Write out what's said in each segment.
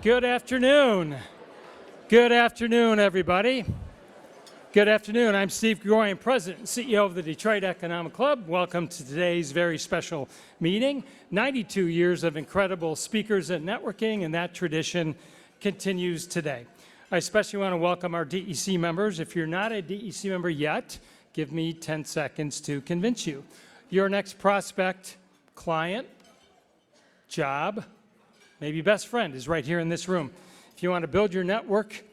Good afternoon. Good afternoon, everybody. Good afternoon. I'm Steve Gregorian, President and CEO of the Detroit Economic Club. Welcome to today's very special meeting. 92 years of incredible speakers and networking, and that tradition continues today. I especially want to welcome our DEC members. If you're not a DEC member yet, give me 10 seconds to convince you. Your next prospect, client, job, maybe best friend is right here in this room. If you want to build your network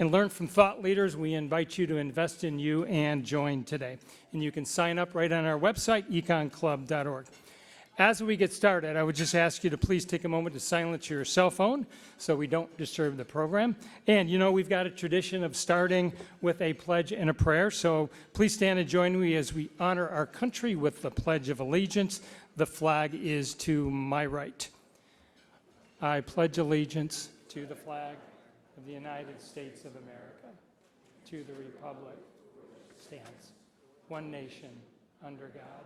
and learn from thought leaders, we invite you to invest in you and join today. And you can sign up right on our website, econclub.org. As we get started, I would just ask you to please take a moment to silence your cell phone so we don't disturb the program. And you know, we've got a tradition of starting with a pledge and a prayer, so please stand and join me as we honor our country with the Pledge of Allegiance. The flag is to my right. I pledge allegiance to the flag of the United States of America, to the republic stands one nation under God,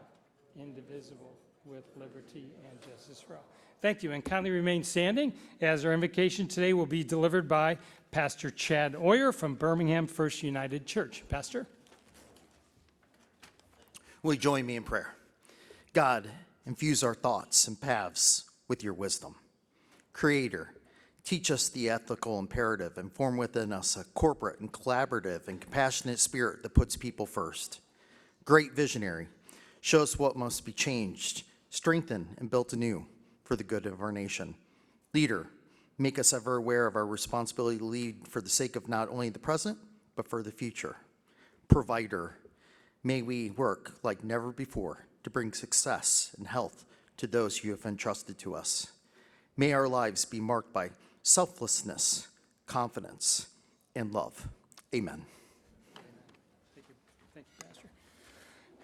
indivisible, with liberty and justice for all. Thank you, and kindly remain standing as our invocation today will be delivered by Pastor Chad Oyer from Birmingham First United Church. Pastor? Will you join me in prayer? God, infuse our thoughts and paths with your wisdom. Creator, teach us the ethical imperative and form within us a corporate and collaborative and compassionate spirit that puts people first. Great visionary, show us what must be changed, strengthened, and built anew for the good of our nation. Leader, make us ever aware of our responsibility to lead for the sake of not only the present, but for the future. Provider, may we work like never before to bring success and health to those you have entrusted to us. May our lives be marked by selflessness, confidence, and love. Amen. Thank you. Thank you, Pastor.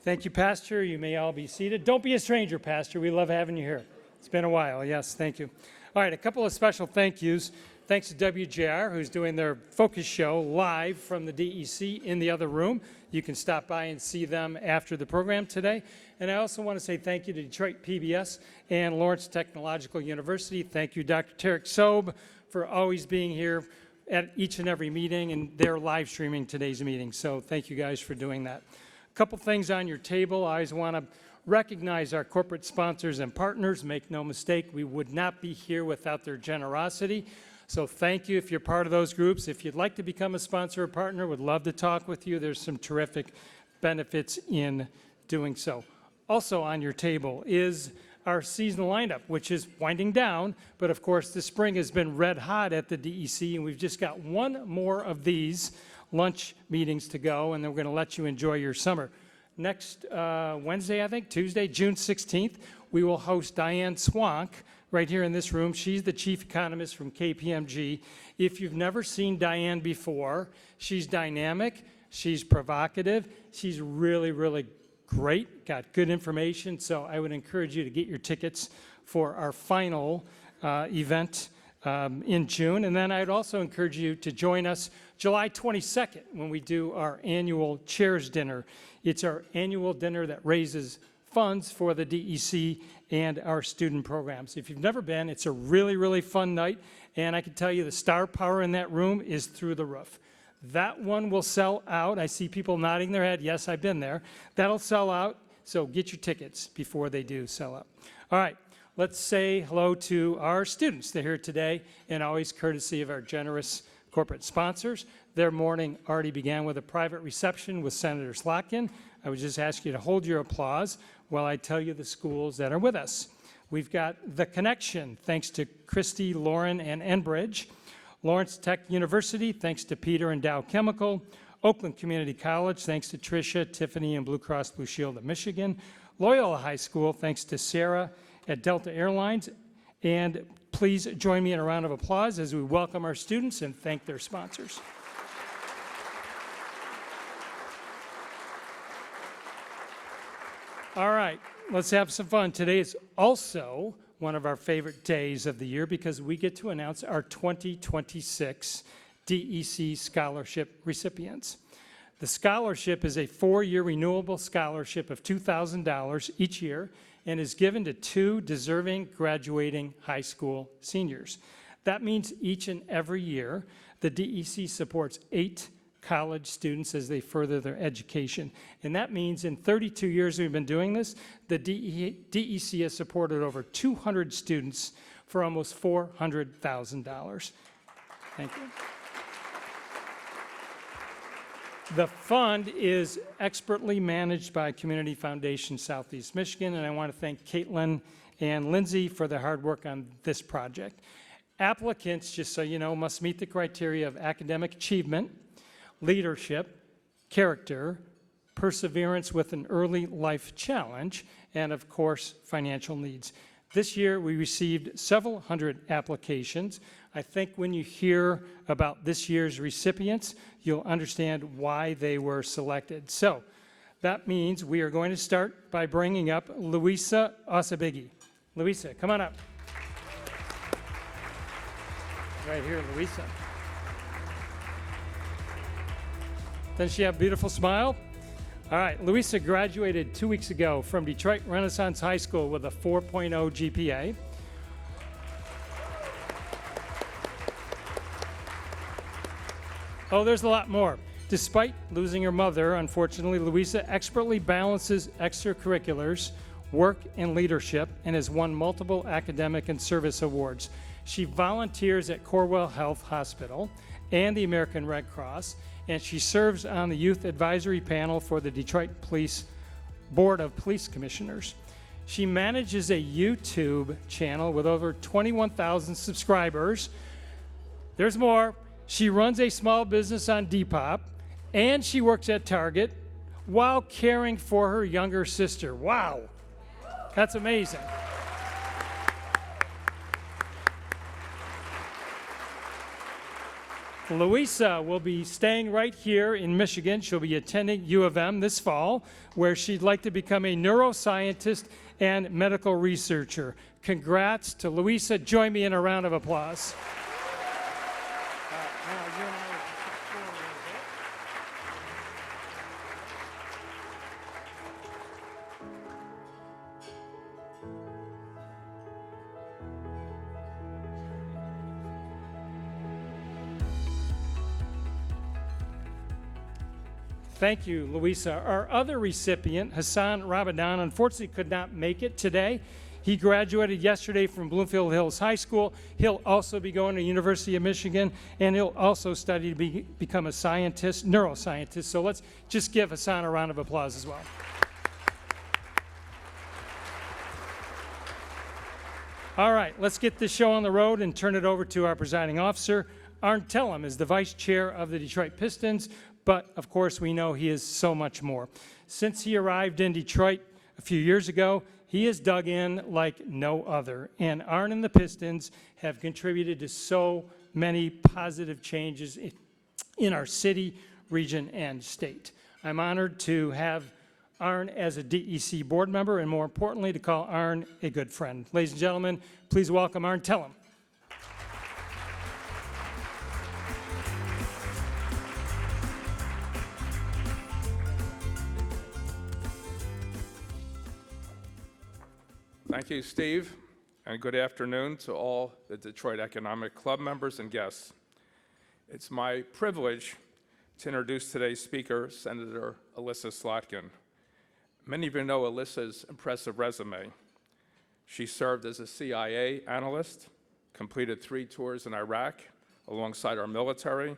Thank you, Pastor. You may all be seated. Don't be a stranger, Pastor. We love having you here. It's been a while. Yes, thank you. All right, a couple of special thank yous. Thanks to WJR, who's doing their focus show live from the DEC in the other room. You can stop by and see them after the program today. And I also want to say thank you to Detroit PBS and Lawrence Technological University. Thank you, Dr. Tarek Sobe, for always being here at each and every meeting, and they're live streaming today's meeting. So thank you guys for doing that. A couple things on your table. I always want to recognize our corporate sponsors and partners. Make no mistake, we would not be here without their generosity. So thank you if you're part of those groups. If you'd like to become a sponsor or partner, would love to talk with you. There's some terrific benefits in doing so. Also on your table is our seasonal lineup, which is winding down, but of course the spring has been red hot at the DEC, and we've just got one more of these lunch meetings to go, and then we're going to let you enjoy your summer. Next Wednesday, I think, Tuesday, June 16th, we will host Diane Swank right here in this room. She's the chief economist from KPMG. If you've never seen Diane before, she's dynamic, she's provocative, she's really, really great, got good information, so I would encourage you to get your tickets for our final event in June. And then I'd also encourage you to join us July 22nd when we do our annual Chairs Dinner. It's our annual dinner that raises funds for the DEC and our student programs. If you've never been, it's a really, really fun night, and I can tell you the star power in that room is through the roof. That one will sell out. I see people nodding their head. Yes, I've been there. That'll sell out, so get your tickets before they do sell out. All right, let's say hello to our students. They're here today, and always courtesy of our generous corporate sponsors. Their morning already began with a private reception with Senator Slotkin. I would just ask you to hold your applause while I tell you the schools that are with us. We've got The Connection, thanks to Christy, Lauren, and Enbridge. Lawrence Tech University, thanks to Peter and Dow Chemical. Oakland Community College, thanks to Tricia, Tiffany, and Blue Cross Blue Shield of Michigan. Loyola High School, thanks to Sarah at Delta Airlines. And please join me in a round of applause as we welcome our students and thank their sponsors. All right, let's have some fun. Today is also one of our favorite days of the year because we get to announce our 2026 DEC scholarship recipients. The scholarship is a 4-year renewable scholarship of $2,000 each year and is given to 2 deserving graduating high school seniors. That means each and every year, the DEC supports 8 college students as they further their education. And that means in 32 years we've been doing this, the DEC has supported over 200 students for almost $400,000. Thank you. The fund is expertly managed by Community Foundation Southeast Michigan, and I want to thank Caitlin and Lindsay for their hard work on this project. Applicants, just so you know, must meet the criteria of academic achievement, leadership, character, perseverance with an early life challenge, and of course, financial needs. This year, we received several hundred applications. I think when you hear about this year's recipients, you'll understand why they were selected. So that means we are going to start by bringing up Louisa Osabigi. Louisa, come on up. Right here, Louisa. Doesn't she have a beautiful smile? All right, Louisa graduated 2 weeks ago from Detroit Renaissance High School with a 4.0 GPA. Oh, there's a lot more. Despite losing her mother, unfortunately, Louisa expertly balances extracurriculars, work, and leadership, and has won multiple academic and service awards. She volunteers at Corewell Health Hospital and the American Red Cross, and she serves on the Youth Advisory Panel for the Detroit Police Board of Police Commissioners. She manages a YouTube channel with over 21,000 subscribers. There's more. She runs a small business on Depop, and she works at Target while caring for her younger sister. Wow, that's amazing. Louisa will be staying right here in Michigan. She'll be attending U of M this fall, where she'd like to become a neuroscientist and medical researcher. Congrats to Louisa. Join me in a round of applause. Thank you, Louisa. Our other recipient, Hassan Ramadan, unfortunately could not make it today. He graduated yesterday from Bloomfield Hills High School. He'll also be going to University of Michigan, and he'll also study to become a scientist, neuroscientist. So let's just give Hassan a round of applause as well. All right, let's get this show on the road and turn it over to our presiding officer. Arn Tellem is the vice chair of the Detroit Pistons, but of course we know he is so much more. Since he arrived in Detroit a few years ago, he has dug in like no other, and Arn and the Pistons have contributed to so many positive changes in our city, region, and state. I'm honored to have Arn as a DEC board member, and more importantly, to call Arn a good friend. Ladies and gentlemen, please welcome Arn Tellem. Thank you, Steve, and good afternoon to all the Detroit Economic Club members and guests. It's my privilege to introduce today's speaker, Senator Alyssa Slotkin. Many of you know Alyssa's impressive resume. She served as a CIA analyst, completed 3 tours in Iraq alongside our military,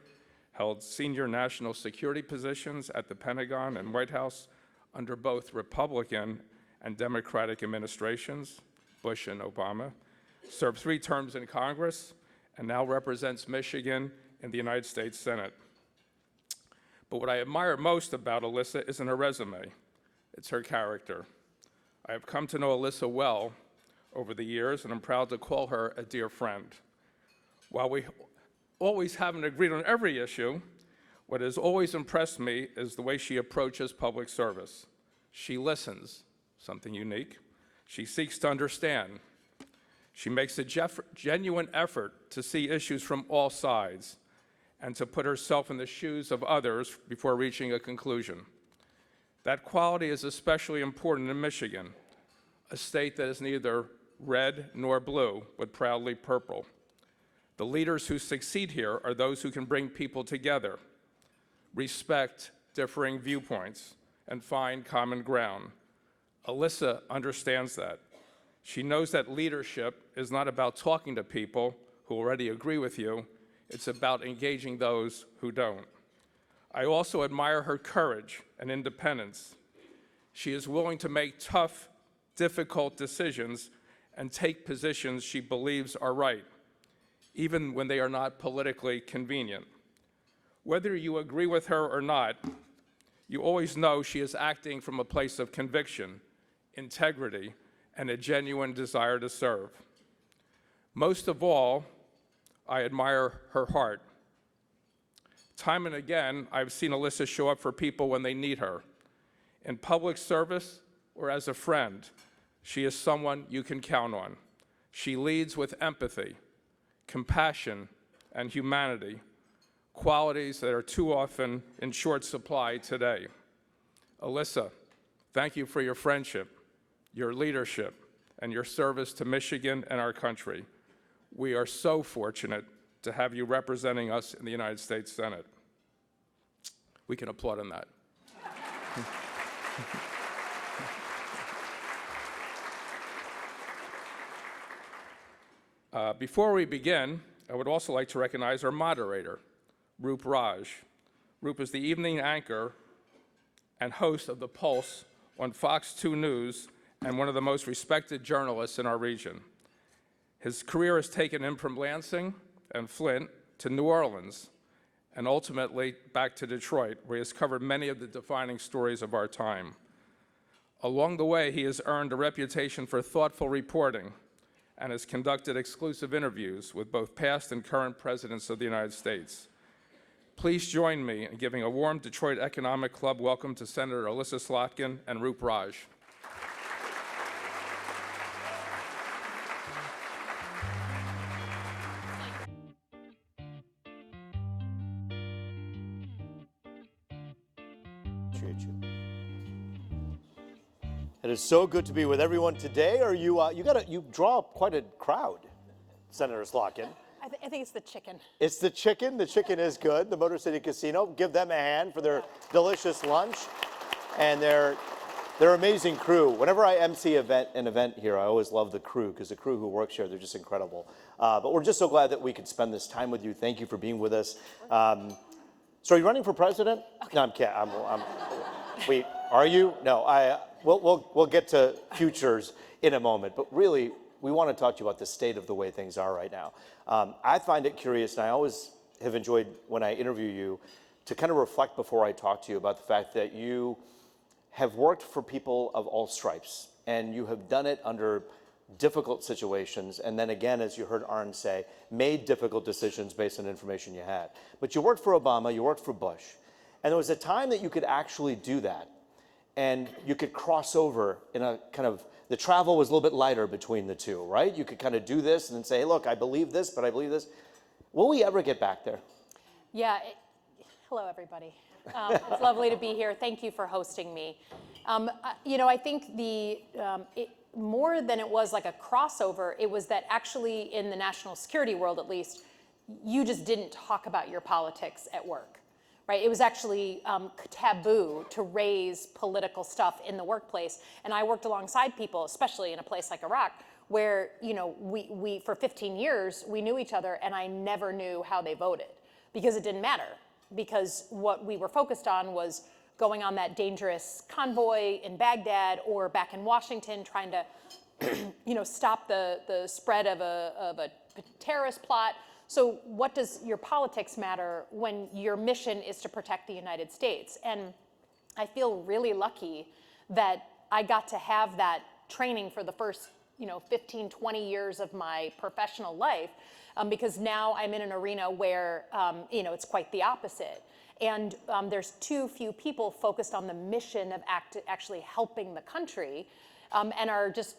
held senior national security positions at the Pentagon and White House under both Republican and Democratic administrations, Bush and Obama, served 3 terms in Congress, and now represents Michigan in the United States Senate. But what I admire most about Alyssa isn't her resume, it's her character. I have come to know Alyssa well over the years, and I'm proud to call her a dear friend. While we always haven't agreed on every issue, what has always impressed me is the way she approaches public service. She listens, something unique. She seeks to understand. She makes a genuine effort to see issues from all sides and to put herself in the shoes of others before reaching a conclusion. That quality is especially important in Michigan, a state that is neither red nor blue, but proudly purple. The leaders who succeed here are those who can bring people together, respect differing viewpoints, and find common ground. Alyssa understands that. She knows that leadership is not about talking to people who already agree with you. It's about engaging those who don't. I also admire her courage and independence. She is willing to make tough, difficult decisions and take positions she believes are right, even when they are not politically convenient. Whether you agree with her or not, you always know she is acting from a place of conviction, integrity, and a genuine desire to serve. Most of all, I admire her heart. Time and again, I've seen Alyssa show up for people when they need her. In public service or as a friend, she is someone you can count on. She leads with empathy, compassion, and humanity, qualities that are too often in short supply today. Alyssa, thank you for your friendship, your leadership, and your service to Michigan and our country. We are so fortunate to have you representing us in the United States Senate. We can applaud on that. Before we begin, I would also like to recognize our moderator, Roop Raj. Roop is the evening anchor and host of The Pulse on Fox 2 News and one of the most respected journalists in our region. His career has taken him from Lansing and Flint to New Orleans and ultimately back to Detroit, where he has covered many of the defining stories of our time. Along the way, he has earned a reputation for thoughtful reporting and has conducted exclusive interviews with both past and current presidents of the United States. Please join me in giving a warm Detroit Economic Club welcome to Senator Alyssa Slotkin and Roop Raj. It is so good to be with everyone today. Are you? You draw quite a crowd, Senator Slotkin. I think it's the chicken. It's the chicken. The chicken is good. The Motor City Casino. Give them a hand for their delicious lunch, and their amazing crew. Whenever I MC an event here, I always love the crew because the crew who works here, they're just incredible. But we're just so glad that we could spend this time with you. Thank you for being with us. So are you running for president? Okay. No, I'm kidding. Are you? No, We'll get to futures in a moment, but really, we want to talk to you about the state of the way things are right now. I find it curious, and I always have enjoyed when I interview you, to kind of reflect before I talk to you about the fact that you have worked for people of all stripes, and you have done it under difficult situations, and then again, as you heard Arn say, made difficult decisions based on information you had. But you worked for Obama, you worked for Bush, and there was a time that you could actually do that. And you could cross over in a kind of, the travel was a little bit lighter between the two, right? You could kind of do this and then say, hey, look, I believe this, but I believe this. Will we ever get back there? Yeah. Hello, everybody. It's lovely to be here. Thank you for hosting me. I think more than it was like a crossover, it was that actually in the national security world, at least, you just didn't talk about your politics at work. Right? It was actually taboo to raise political stuff in the workplace. And I worked alongside people, especially in a place like Iraq, where we for 15 years, we knew each other, and I never knew how they voted because it didn't matter. Because what we were focused on was going on that dangerous convoy in Baghdad or back in Washington, trying to stop the spread of a terrorist plot. So what does your politics matter when your mission is to protect the United States? And I feel really lucky that I got to have that training for the first 15, 20 years of my professional life, because now I'm in an arena where it's quite the opposite. And there's too few people focused on the mission of actually helping the country. And are just,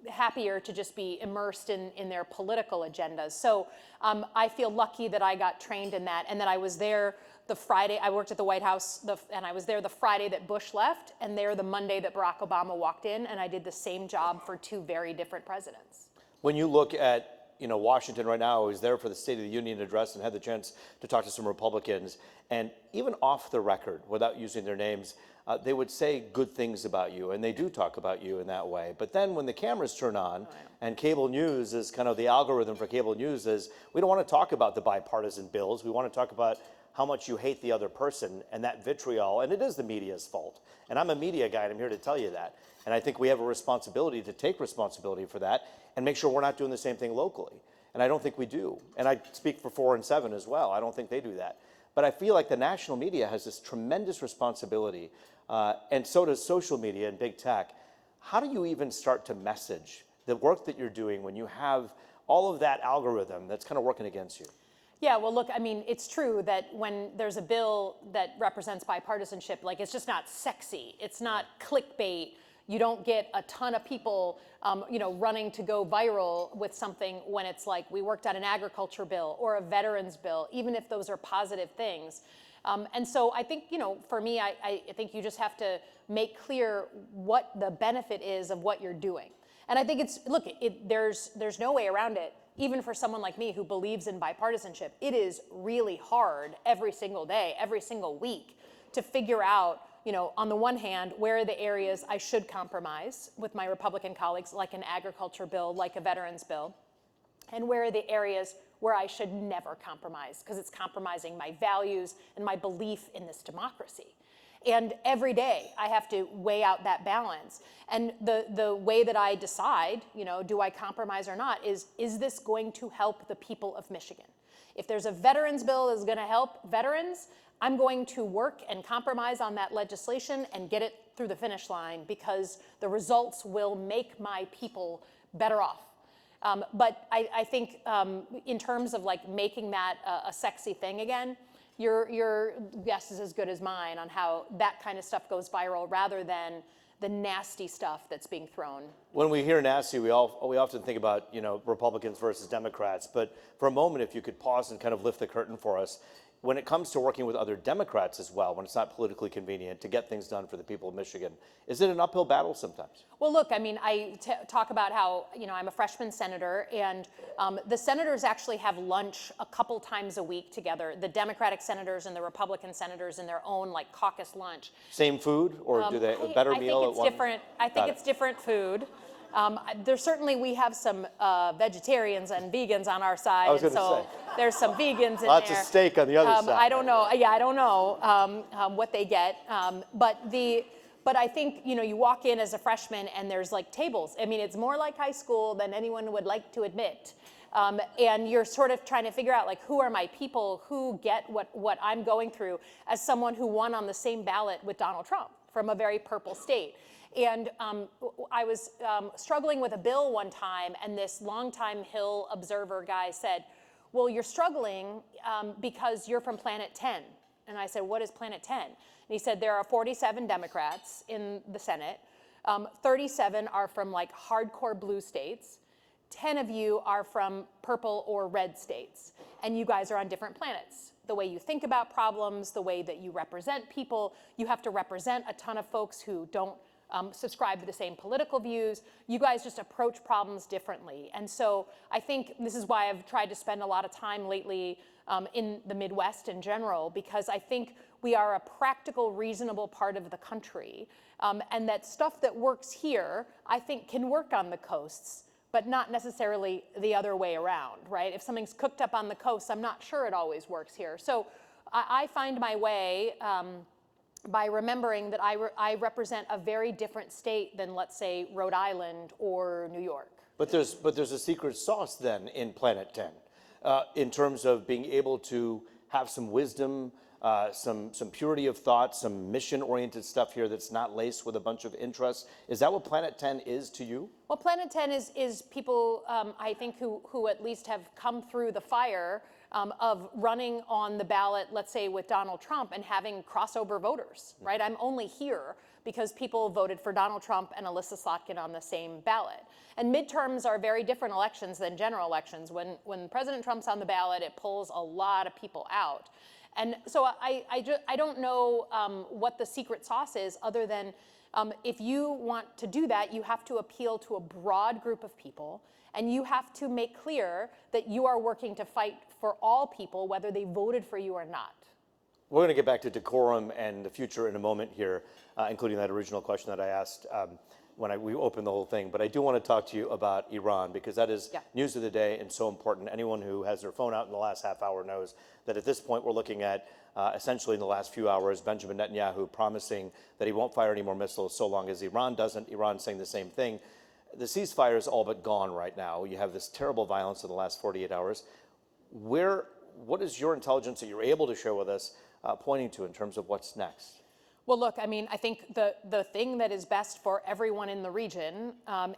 happier to just be immersed in their political agendas. So I feel lucky that I got trained in that, and that I was there the Friday, I worked at the White House, and I was there the Friday that Bush left, and there the Monday that Barack Obama walked in, and I did the same job for two very different presidents. When you look at Washington right now. I was there for the State of the Union address and had the chance to talk to some Republicans. And even off the record, without using their names, they would say good things about you, and they do talk about you in that way. But then when the cameras turn on, and cable news is kind of the algorithm for cable news is, we don't want to talk about the bipartisan bills. We want to talk about how much you hate the other person, and that vitriol, and it is the media's fault. And I'm a media guy, and I'm here to tell you that. And I think we have a responsibility to take responsibility for that and make sure we're not doing the same thing locally. And I don't think we do. And I speak for 4 and 7 as well. I don't think they do that. But I feel like the national media has this tremendous responsibility, and so does social media and big tech. How do you even start to message the work that you're doing when you have all of that algorithm that's kind of working against you? Yeah, well, look, I mean, it's true that when there's a bill that represents bipartisanship, like, it's just not sexy. It's not clickbait. You don't get a ton of people, running to go viral with something when it's like, we worked on an agriculture bill or a veterans bill, even if those are positive things. And so I think, for me, I think you just have to make clear what the benefit is of what you're doing. And I think there's no way around it. Even for someone like me who believes in bipartisanship, it is really hard every single day, every single week, to figure out, on the one hand, where are the areas I should compromise with my Republican colleagues, like an agriculture bill, like a veterans bill, and where are the areas where I should never compromise, because it's compromising my values and my belief in this democracy. And every day I have to weigh out that balance. And the way that I decide, do I compromise or not, is this going to help the people of Michigan? If there's a veterans bill that's going to help veterans, I'm going to work and compromise on that legislation and get it through the finish line, because the results will make my people better off. But I think in terms of like making that a sexy thing again, your guess is as good as mine on how that kind of stuff goes viral, rather than the nasty stuff that's being thrown. When we hear nasty, we often think about Republicans versus Democrats. But for a moment, if you could pause and kind of lift the curtain for us, when it comes to working with other Democrats as well, when it's not politically convenient to get things done for the people of Michigan, is it an uphill battle sometimes? Well, look, I mean, I talk about how, I'm a freshman senator, and the senators actually have lunch a couple times a week together, the Democratic senators and the Republican senators in their own, like, caucus lunch. Same food, or do they a better meal at one? I think it's different food. We have some vegetarians and vegans on our side, and so there's some vegans in there. Lots of steak on the other side. I don't know. Yeah, I don't know what they get. But I think you walk in as a freshman and there's like tables. I mean, it's more like high school than anyone would like to admit. And you're sort of trying to figure out, like, who are my people, who get what I'm going through, as someone who won on the same ballot with Donald Trump from a very purple state. And I was struggling with a bill one time, and this longtime Hill observer guy said, well, you're struggling because you're from Planet 10. And I said, what is Planet 10? And he said, there are 47 Democrats in the Senate. 37 are from like hardcore blue states. 10 of you are from purple or red states. And you guys are on different planets. The way you think about problems, the way that you represent people, you have to represent a ton of folks who don't subscribe to the same political views. You guys just approach problems differently. And so I think this is why I've tried to spend a lot of time lately in the Midwest in general, because I think we are a practical, reasonable part of the country. And that stuff that works here, I think, can work on the coasts, but not necessarily the other way around, right? If something's cooked up on the coast, I'm not sure it always works here. So I find my way by remembering that I represent a very different state than, let's say, Rhode Island or New York. But there's a secret sauce then in Planet 10, in terms of being able to have some wisdom, some purity of thought, some mission-oriented stuff here that's not laced with a bunch of interests. Is that what Planet 10 is to you? Well, Planet 10 is people, I think, who at least have come through the fire of running on the ballot, let's say, with Donald Trump and having crossover voters, right? I'm only here because people voted for Donald Trump and Alyssa Slotkin on the same ballot. And midterms are very different elections than general elections. When President Trump's on the ballot, it pulls a lot of people out. And so I don't know what the secret sauce is other than if you want to do that, you have to appeal to a broad group of people, and you have to make clear that you are working to fight for all people, whether they voted for you or not. We're going to get back to decorum and the future in a moment here, including that original question that I asked when we opened the whole thing. But I do want to talk to you about Iran, because that is news of the day and so important. Anyone who has their phone out in the last half hour knows that at this point we're looking at essentially in the last few hours, Benjamin Netanyahu promising that he won't fire any more missiles so long as Iran doesn't. Iran saying the same thing. The ceasefire is all but gone right now. You have this terrible violence in the last 48 hours. What is your intelligence that you're able to share with us pointing to in terms of what's next? Well, look, I mean, I think the thing that is best for everyone in the region,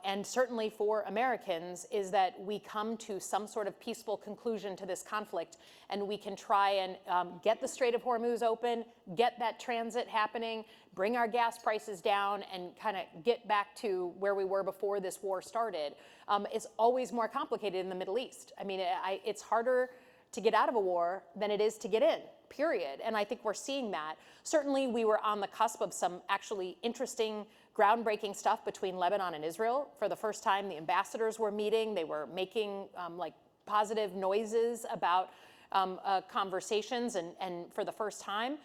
and certainly for Americans, is that we come to some sort of peaceful conclusion to this conflict, and we can try and get the Strait of Hormuz open, get that transit happening, bring our gas prices down, and kind of get back to where we were before this war started. It's always more complicated in the Middle East. I mean, it's harder to get out of a war than it is to get in, period. And I think we're seeing that. Certainly, we were on the cusp of some actually interesting, groundbreaking stuff between Lebanon and Israel. For the first time, the ambassadors were meeting. They were making like positive noises about conversations, and for the first time.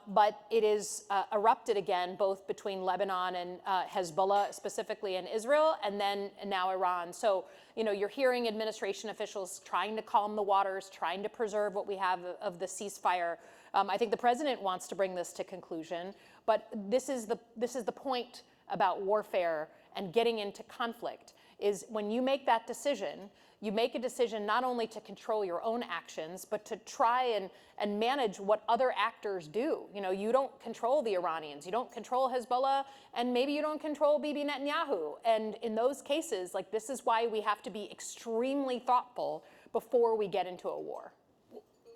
But it is erupted again, both between Lebanon and Hezbollah specifically, and Israel, and now Iran. So, you know, you're hearing administration officials trying to calm the waters, trying to preserve what we have of the ceasefire. I think the president wants to bring this to conclusion, but this is the point about warfare and getting into conflict, is when you make that decision, you make a decision not only to control your own actions, but to try and manage what other actors do. You know, you don't control the Iranians, you don't control Hezbollah, and maybe you don't control Bibi Netanyahu. And in those cases, like, this is why we have to be extremely thoughtful before we get into a war.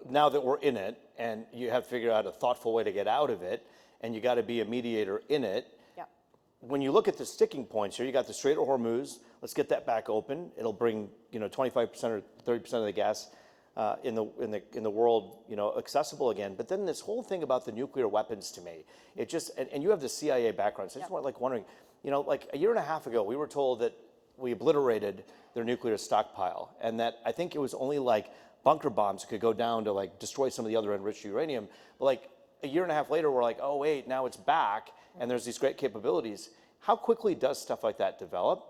Now that we're in it, and you have to figure out a thoughtful way to get out of it, and you got to be a mediator in it. Yeah. When you look at the sticking points here, you got the Strait of Hormuz. Let's get that back open. It'll bring 25% or 30% of the gas in the world accessible again. But then this whole thing about the nuclear weapons, to me, it just and you have the CIA background, so I just wondering, like a year and a half ago, we were told that we obliterated their nuclear stockpile, and that I think it was only like bunker bombs could go down to like destroy some of the other enriched uranium. But like a year and a half later, we're like, oh wait, now it's back, and there's these great capabilities. How quickly does stuff like that develop?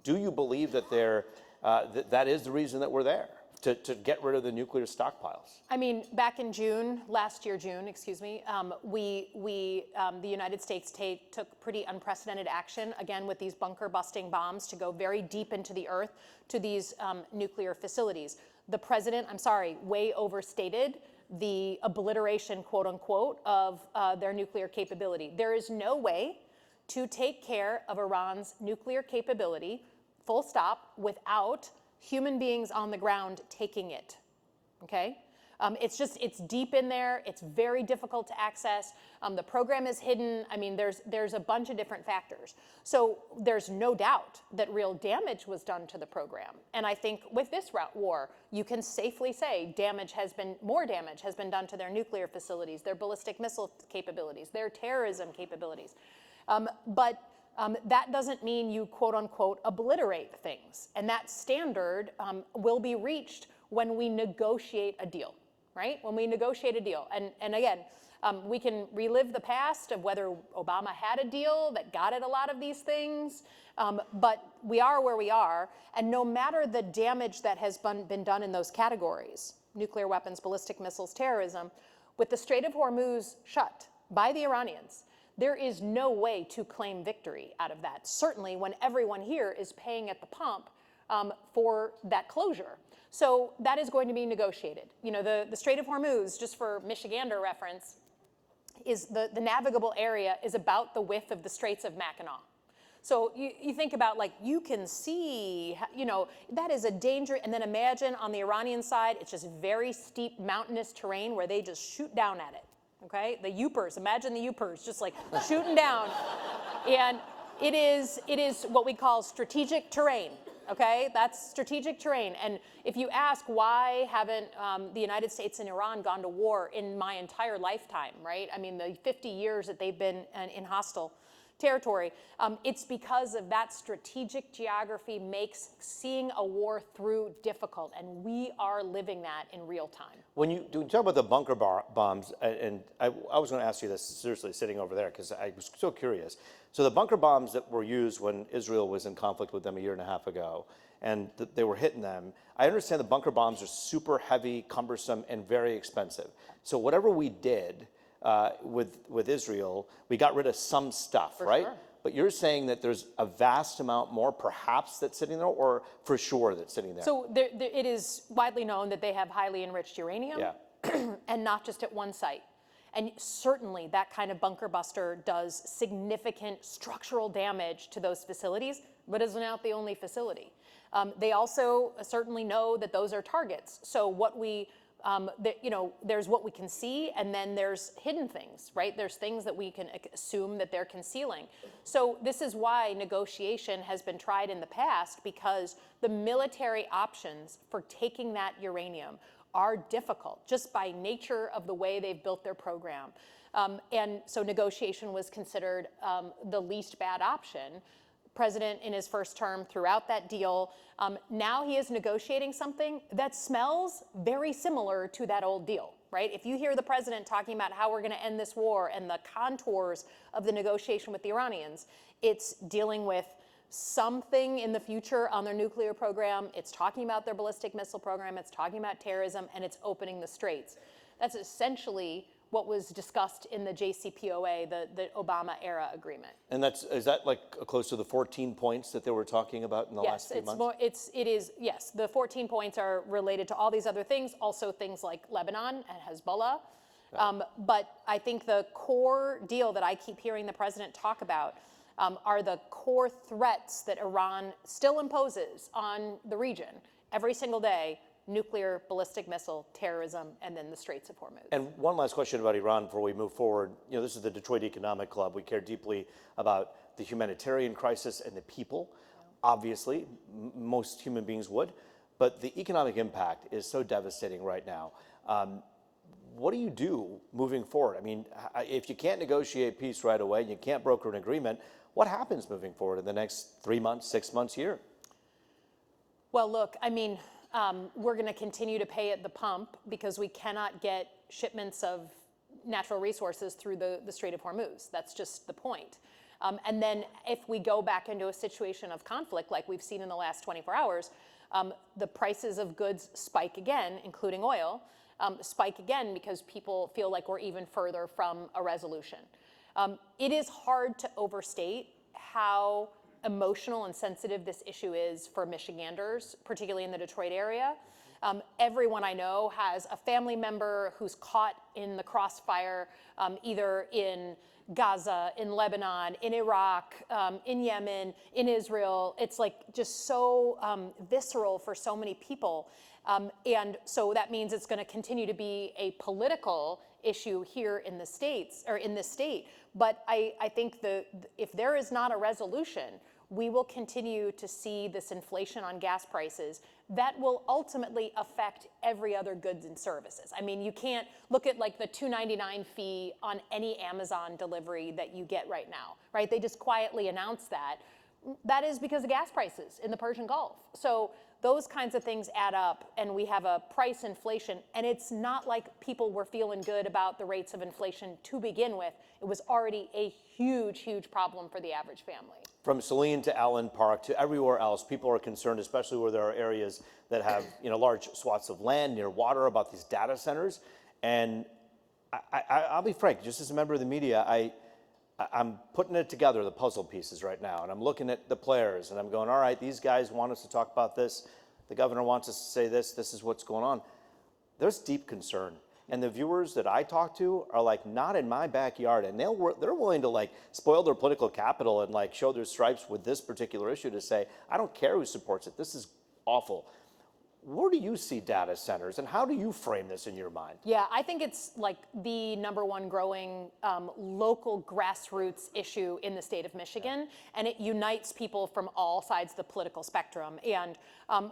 Do you believe that that is the reason that we're there, to get rid of the nuclear stockpiles? I mean, back in last year, excuse me, the United States took pretty unprecedented action, again, with these bunker-busting bombs, to go very deep into the earth to these nuclear facilities. The president, way overstated the obliteration, quote unquote, of their nuclear capability. There is no way to take care of Iran's nuclear capability, full stop, without human beings on the ground taking it, okay? It's deep in there. It's very difficult to access. The program is hidden. I mean, there's a bunch of different factors. So there's no doubt that real damage was done to the program. And I think with this war, you can safely say more damage has been done to their nuclear facilities, their ballistic missile capabilities, their terrorism capabilities. But that doesn't mean you, quote unquote, obliterate things. And that standard will be reached when we negotiate a deal, right? When we negotiate a deal. And again, we can relive the past of whether Obama had a deal that got at a lot of these things, but we are where we are. And no matter the damage that has been done in those categories, nuclear weapons, ballistic missiles, terrorism, with the Strait of Hormuz shut by the Iranians, there is no way to claim victory out of that, certainly when everyone here is paying at the pump for that closure. So that is going to be negotiated. You know, the Strait of Hormuz, just for Michigander reference, is the navigable area is about the width of the Straits of Mackinac. So you think about, like, you can see, that is a danger. And then imagine on the Iranian side, it's just very steep mountainous terrain where they just shoot down at it. Okay, the Upers, imagine the Upers just like shooting down. And it is what we call strategic terrain. okay? That's strategic terrain. And if you ask why haven't the United States and Iran gone to war in my entire lifetime, right? I mean, the 50 years that they've been in hostile territory, it's because of that strategic geography makes seeing a war through difficult, and we are living that in real time. When you talk about the bunker bombs, and I was going to ask you this seriously sitting over there because I was so curious. So the bunker bombs that were used when Israel was in conflict with them a year and a half ago, and they were hitting them, I understand the bunker bombs are super heavy, cumbersome, and very expensive. So whatever we did with Israel, we got rid of some stuff, right? Sure. But you're saying that there's a vast amount more, perhaps, that's sitting there, or for sure that's sitting there? So it is widely known that they have highly enriched uranium, Yeah. and not just at one site. And certainly that kind of bunker buster does significant structural damage to those facilities, but is not the only facility. They also certainly know that those are targets. So what we there's what we can see, and then there's hidden things, right? There's things that we can assume that they're concealing. So this is why negotiation has been tried in the past, because the military options for taking that uranium are difficult, just by nature of the way they've built their program. And so negotiation was considered the least bad option. President in his first term threw out that deal. Now he is negotiating something that smells very similar to that old deal, right? If you hear the president talking about how we're going to end this war and the contours of the negotiation with the Iranians, it's dealing with something in the future on their nuclear program. It's talking about their ballistic missile program. It's talking about terrorism, and it's opening the straits. That's essentially what was discussed in the JCPOA, the Obama-era agreement. And is that like close to the 14 points that they were talking about in the last few months? Yes, the 14 points are related to all these other things, also things like Lebanon and Hezbollah. Right. But I think the core deal that I keep hearing the president talk about are the core threats that Iran still imposes on the region every single day: nuclear, ballistic missile, terrorism, and then the Straits of Hormuz. And one last question about Iran before we move forward. You know, this is the Detroit Economic Club. We care deeply about the humanitarian crisis and the people. Obviously, most human beings would. But the economic impact is so devastating right now. What do you do moving forward? I mean, if you can't negotiate peace right away, you can't broker an agreement, what happens moving forward in the next 3 months, 6 months, year? Well, look, I mean, we're going to continue to pay at the pump because we cannot get shipments of natural resources through the Strait of Hormuz. That's just the point. And then if we go back into a situation of conflict like we've seen in the last 24 hours, the prices of goods spike again, including oil, spike again because people feel like we're even further from a resolution. It is hard to overstate how emotional and sensitive this issue is for Michiganders, particularly in the Detroit area. Everyone I know has a family member who's caught in the crossfire, either in Gaza, in Lebanon, in Iraq, in Yemen, in Israel. It's like just so visceral for so many people. And so that means it's going to continue to be a political issue here in the States, or in this state. But I think if there is not a resolution, we will continue to see this inflation on gas prices that will ultimately affect every other goods and services. I mean, you can't look at like the $2.99 fee on any Amazon delivery that you get right now, right? They just quietly announced that. That is because of gas prices in the Persian Gulf. So those kinds of things add up, and we have a price inflation, and it's not like people were feeling good about the rates of inflation to begin with. It was already a huge, huge problem for the average family. From Saline to Allen Park to everywhere else, people are concerned, especially where there are areas that have large swaths of land near water, about these data centers. And I'll be frank, just as a member of the media, I'm putting it together, the puzzle pieces right now, and I'm looking at the players, and I'm going, all right, these guys want us to talk about this. The governor wants us to say this. This is what's going on. There's deep concern. And the viewers that I talk to are like, not in my backyard. And they're willing to like spoil their political capital and like show their stripes with this particular issue to say, I don't care who supports it. This is awful. Where do you see data centers, and how do you frame this in your mind? Yeah, I think it's like the #1 growing local grassroots issue in the state of Michigan, and it unites people from all sides of the political spectrum. And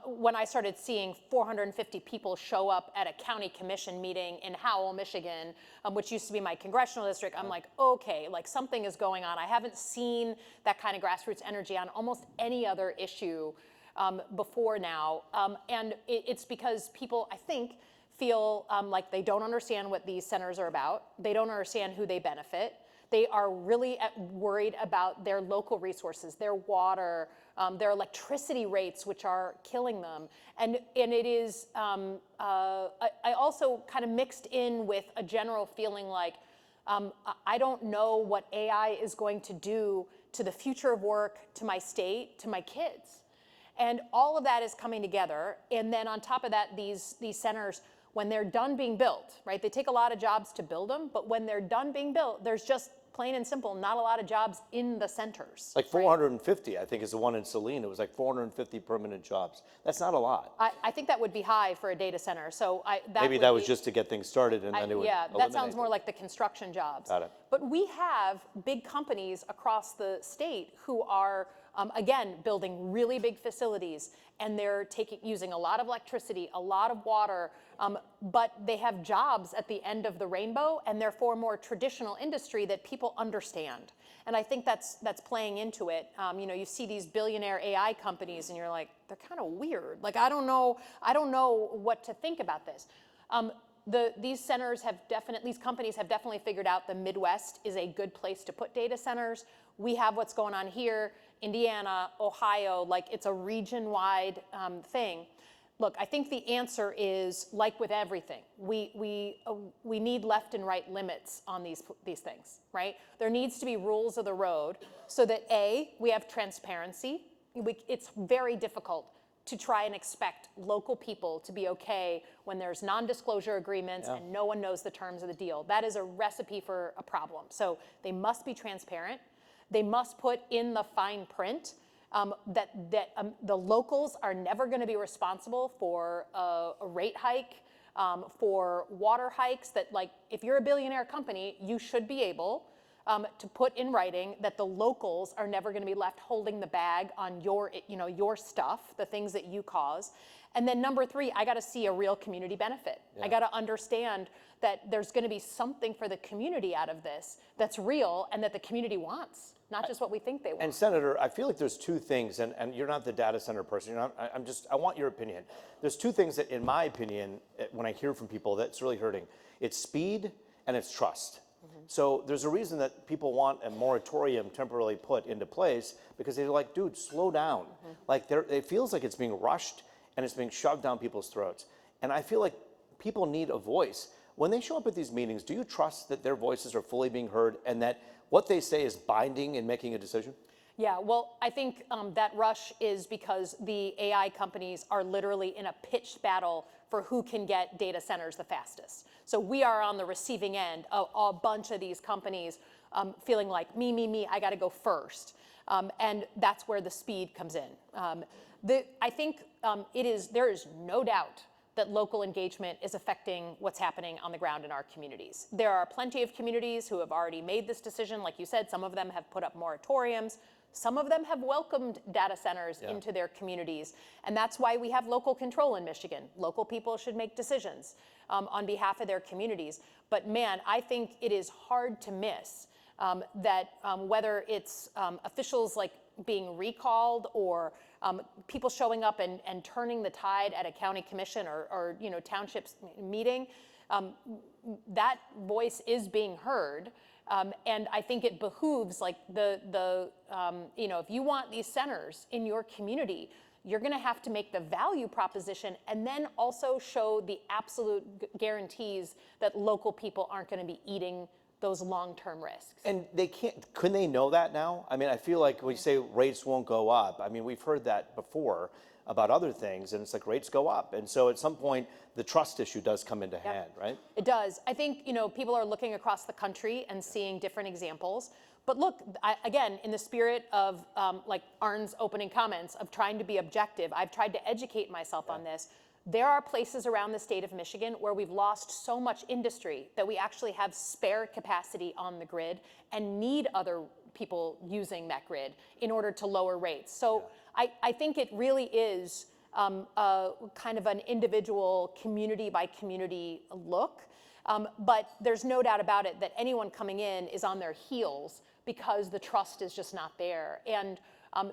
when I started seeing 450 people show up at a county commission meeting in Howell, Michigan, which used to be my congressional district, I'm like, okay, like something is going on. I haven't seen that kind of grassroots energy on almost any other issue before now. And it's because people, I think, feel like they don't understand what these centers are about. They don't understand who they benefit. They are really worried about their local resources, their water, their electricity rates, which are killing them. And it is, I also kind of mixed in with a general feeling like, I don't know what AI is going to do to the future of work, to my state, to my kids. And all of that is coming together. And then on top of that, these centers, when they're done being built, right, they take a lot of jobs to build them, but when they're done being built, there's just plain and simple not a lot of jobs in the centers. Like 450, I think, is the one in Saline. It was like 450 permanent jobs. That's not a lot. I think that would be high for a data center. So Maybe that was just to get things started, and then it would yeah, that eliminate sounds more them. like the construction jobs. Got it. But we have big companies across the state who are, again, building really big facilities, and they're using a lot of electricity, a lot of water, but they have jobs at the end of the rainbow, and they're for more traditional industry that people understand. And I think that's playing into it. You see these billionaire AI companies, and you're like, they're kind of weird. Like, I don't know what to think about this. These companies have definitely figured out the Midwest is a good place to put data centers. We have what's going on here, Indiana, Ohio, like it's a region-wide thing. Look, I think the answer is, like with everything, we need left and right limits on these things, right? There needs to be rules of the road so that A, we have transparency. It's very difficult to try and expect local people to be okay when there's non-disclosure agreements and no one knows the terms of the deal. That is a recipe for a problem. So they must be transparent. They must put in the fine print that the locals are never going to be responsible for a rate hike, for water hikes, that like if you're a billionaire company, you should be able to put in writing that the locals are never going to be left holding the bag on your stuff, the things that you cause. And then number 3, I got to see a real community benefit. Yeah. I got to understand that there's going to be something for the community out of this that's real and that the community wants, not just what we think they want. And Senator, I feel like there's 2 things, and you're not the data center person. I want your opinion. There's 2 things that, in my opinion, when I hear from people, that's really hurting. It's speed and it's trust. So there's a reason that people want a moratorium temporarily put into place, because they're like, dude, slow down. Like it feels like it's being rushed and it's being shoved down people's throats. And I feel like people need a voice. When they show up at these meetings, do you trust that their voices are fully being heard and that what they say is binding in making a decision? Yeah, well, I think that rush is because the AI companies are literally in a pitched battle for who can get data centers the fastest. So we are on the receiving end of a bunch of these companies feeling like, me, I got to go first. And that's where the speed comes in. I think there is no doubt that local engagement is affecting what's happening on the ground in our communities. There are plenty of communities who have already made this decision. Like you said, some of them have put up moratoriums. Some of them have welcomed data centers into their communities. And that's why we have local control in Michigan. Local people should make decisions on behalf of their communities. But man, I think it is hard to miss that whether it's officials like being recalled or people showing up and turning the tide at a county commission or township's meeting, that voice is being heard. And I think it behooves like if you want these centers in your community, you're going to have to make the value proposition and then also show the absolute guarantees that local people aren't going to be eating those long-term risks. And couldn't they know that now? I mean, I feel like when you say rates won't go up, I mean, we've heard that before about other things, and it's like rates go up. And so at some point, the trust issue does come into hand, right? It does. I think, people are looking across the country and seeing different examples. But look, again, in the spirit of like Arn's opening comments of trying to be objective, I've tried to educate myself on this. There are places around the state of Michigan where we've lost so much industry that we actually have spare capacity on the grid and need other people using that grid in order to lower rates. So I think it really is a kind of an individual community by community look. But there's no doubt about it that anyone coming in is on their heels because the trust is just not there. And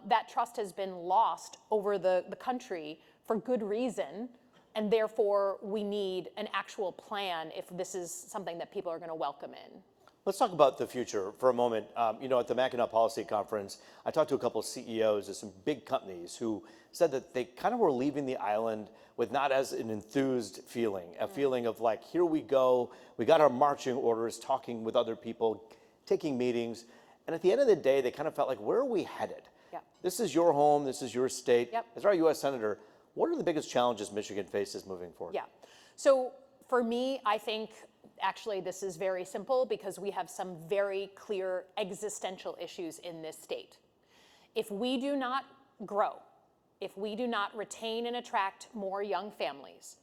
that trust has been lost over the country for good reason. And therefore, we need an actual plan if this is something that people are going to welcome in. Let's talk about the future for a moment. You know, at the Mackinac Policy Conference, I talked to a couple of CEOs of some big companies who said that they kind of were leaving the island with not as an enthused feeling, a feeling of like, here we go, we got our marching orders, talking with other people, taking meetings. And at the end of the day, they kind of felt like, where are we headed? Yep. This is your home, this is your state. Yep. As our U.S. Senator, what are the biggest challenges Michigan faces moving forward? Yeah. So for me, I think actually this is very simple because we have some very clear existential issues in this state. If we do not grow, if we do not retain and attract more young families,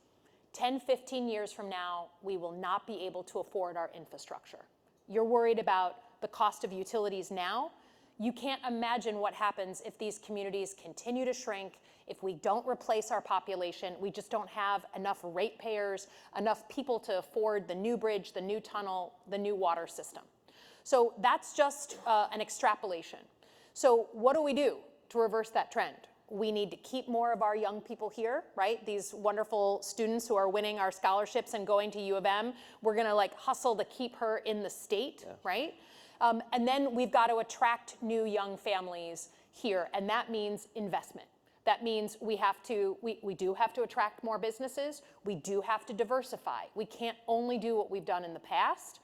10, 15 years from now, we will not be able to afford our infrastructure. You're worried about the cost of utilities now. You can't imagine what happens if these communities continue to shrink, if we don't replace our population, we just don't have enough ratepayers, enough people to afford the new bridge, the new tunnel, the new water system. So that's just an extrapolation. So what do we do to reverse that trend? We need to keep more of our young people here, right? These wonderful students who are winning our scholarships and going to U of M, we're gonna like hustle to keep her in the state, right? And then we've got to attract new young families here, and that means investment. That means we do have to attract more businesses. We do have to diversify. We can't only do what we've done in the past.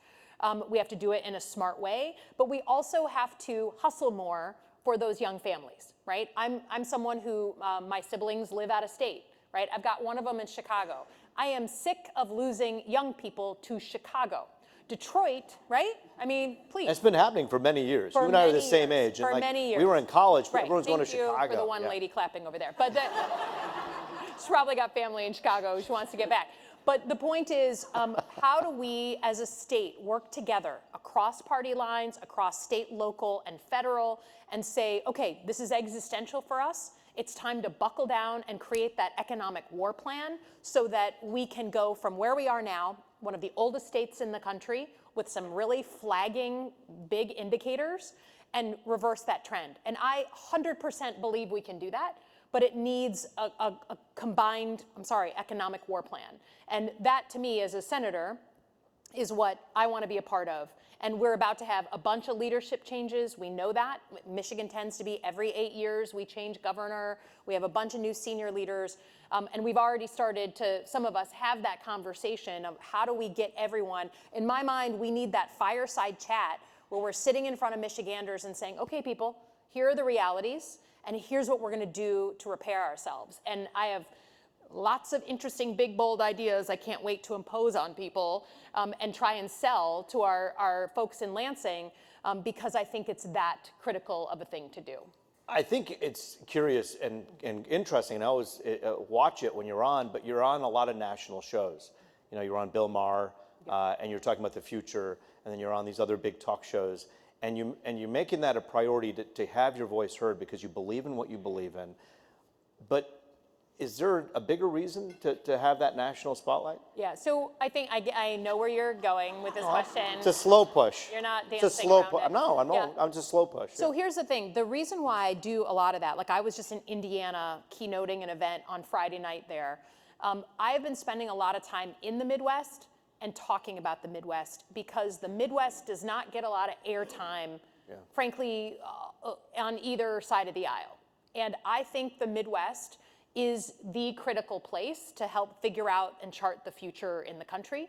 We have to do it in a smart way, but we also have to hustle more for those young families, right? I'm someone who, my siblings live out of state, right? I've got one of them in Chicago. I am sick of losing young people to Chicago. Detroit, right? I mean, please. It's been happening for many years. For you and I are the many same years. age. For and like, many years. We were in college, but Right. everyone's going to Thank you Chicago. for the one lady clapping over there. But she's probably got family in Chicago. She wants to get back. But the point is, how do we as a state work together across party lines, across state, local, and federal, and say, okay, this is existential for us. It's time to buckle down and create that economic war plan so that we can go from where we are now, one of the oldest states in the country, with some really flagging big indicators, and reverse that trend. And I 100% believe we can do that, but it needs a combined, economic war plan. And that, to me, as a senator, is what I want to be a part of. And we're about to have a bunch of leadership changes. We know that. Michigan tends to be every 8 years we change governor. We have a bunch of new senior leaders. And we've already started to, some of us, have that conversation of how do we get everyone. In my mind, we need that fireside chat where we're sitting in front of Michiganders and saying, okay, people, here are the realities, and here's what we're going to do to repair ourselves. And I have lots of interesting, big, bold ideas I can't wait to impose on people and try and sell to our folks in Lansing because I think it's that critical of a thing to do. I think it's curious and interesting, and I always watch it when you're on, but you're on a lot of national shows. You know, you're on Bill Maher, and you're talking about the future, and then you're on these other big talk shows, and you're making that a priority to have your voice heard because you believe in what you believe in. But is there a bigger reason to have that national spotlight? Yeah, so I think I know where you're going with this question. It's a slow push. You're not dancing It's a slow around push. it. No, I'm Yeah. not. I'm just slow push. So here's the thing. The reason why I do a lot of that, like I was just in Indiana keynoting an event on Friday night there. I've been spending a lot of time in the Midwest and talking about the Midwest because the Midwest does not get a lot of airtime, frankly, on either side of the aisle. And I think the Midwest is the critical place to help figure out and chart the future in the country.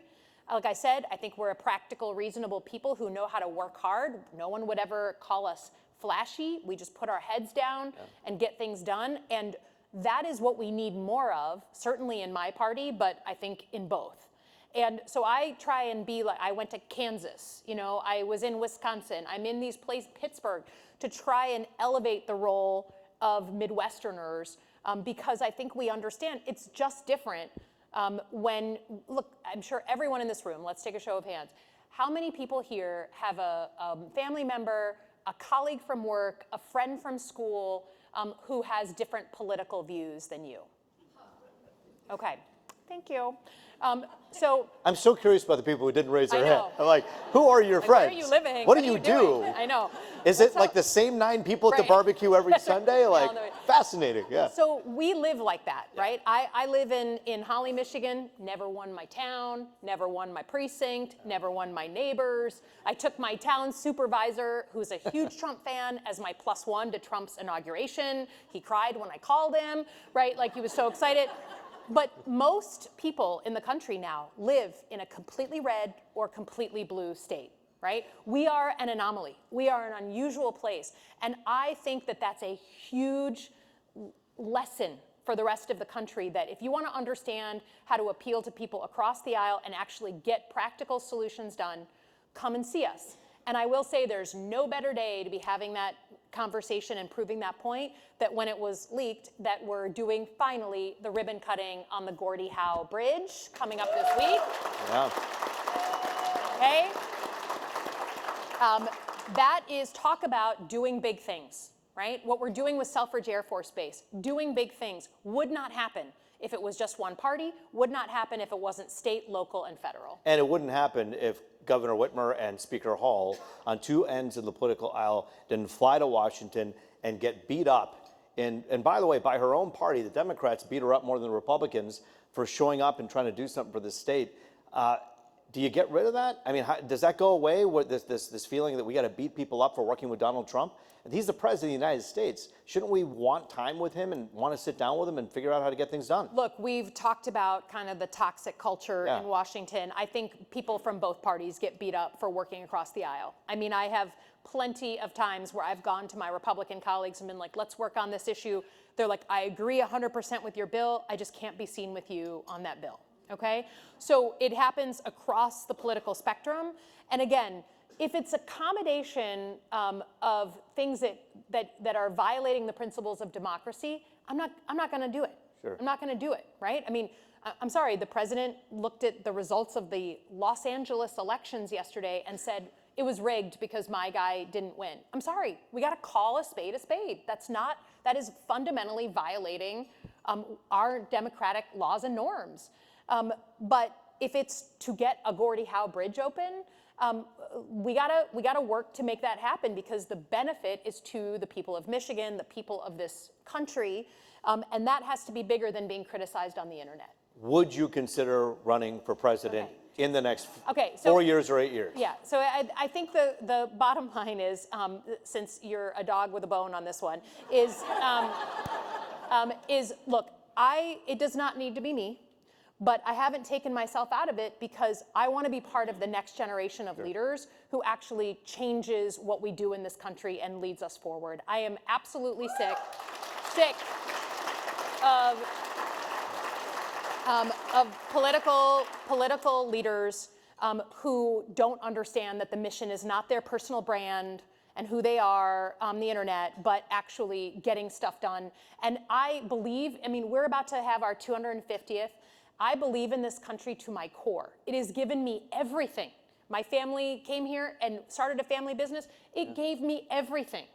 Like I said, I think we're a practical, reasonable people who know how to work hard. No one would ever call us flashy. We just put our heads down and get things done. And that is what we need more of, certainly in my party, but I think in both. And so I try and be like, I went to Kansas, you know, I was in Wisconsin, I'm in these places, Pittsburgh, to try and elevate the role of Midwesterners because I think we understand it's just different look, I'm sure everyone in this room, let's take a show of hands. How many people here have a family member, a colleague from work, a friend from school who has different political views than you? Okay, thank you. So I'm so curious about the people who didn't raise their I hand. know. I'm like, who are your like, friends? where are you living? What do are you doing? do? I know. Is it So- like the same 9 people at the Right. barbecue every Sunday? Like, no. fascinating, yeah. So we live like that, right? I live in Holly, Michigan, never won my town, never won my precinct, never won my neighbors. I took my town supervisor, who's a huge Trump fan, as my +1 to Trump's inauguration. He cried when I called him, right? Like he was so excited. But most people in the country now live in a completely red or completely blue state, right? We are an anomaly. We are an unusual place. And I think that that's a huge lesson for the rest of the country, that if you want to understand how to appeal to people across the aisle and actually get practical solutions done, come and see us. And I will say there's no better day to be having that conversation and proving that point, that when it was leaked that we're doing finally the ribbon cutting on the Gordie Howe Bridge coming up this week. Yeah. Okay? That is talk about doing big things, right? What we're doing with Selfridge Air Force Base, doing big things, would not happen if it was just one party, would not happen if it wasn't state, local, and federal. And it wouldn't happen if Governor Whitmer and Speaker Hall, on 2 ends of the political aisle, didn't fly to Washington and get beat up. And by the way, by her own party, the Democrats beat her up more than the Republicans for showing up and trying to do something for the state. Do you get rid of that? I mean, does that go away with this feeling that we got to beat people up for working with Donald Trump? And he's the president of the United States. Shouldn't we want time with him and want to sit down with him and figure out how to get things done? Look, we've talked about kind of the toxic culture Yeah. in Washington. I think people from both parties get beat up for working across the aisle. I mean, I have plenty of times where I've gone to my Republican colleagues and been like, let's work on this issue. They're like, I agree 100% with your bill. I just can't be seen with you on that bill. Okay? So it happens across the political spectrum. And again, if it's a combination of things that are violating the principles of democracy, I'm not going to do it. Sure. I'm not going to do it, right? I mean, I'm sorry, the president looked at the results of the Los Angeles elections yesterday and said it was rigged because my guy didn't win. I'm sorry, we got to call a spade a spade. That is fundamentally violating our democratic laws and norms. But if it's to get a Gordie Howe Bridge open, we gotta work to make that happen, because the benefit is to the people of Michigan, the people of this country, and that has to be bigger than being criticized on the internet. Would you consider running for president in the next Okay, 4 years or 8 years? Yeah, so I think the bottom line is, since you're a dog with a bone on this one, is look, it does not need to be me. But I haven't taken myself out of it because I want to be part of the next generation of leaders who actually changes what we do in this country and leads us forward. I am absolutely sick of political leaders who don't understand that the mission is not their personal brand and who they are on the internet, but actually getting stuff done. And I believe, I mean, we're about to have our 250th. I believe in this country to my core. It has given me everything. My family came here and started a family business. It gave me everything.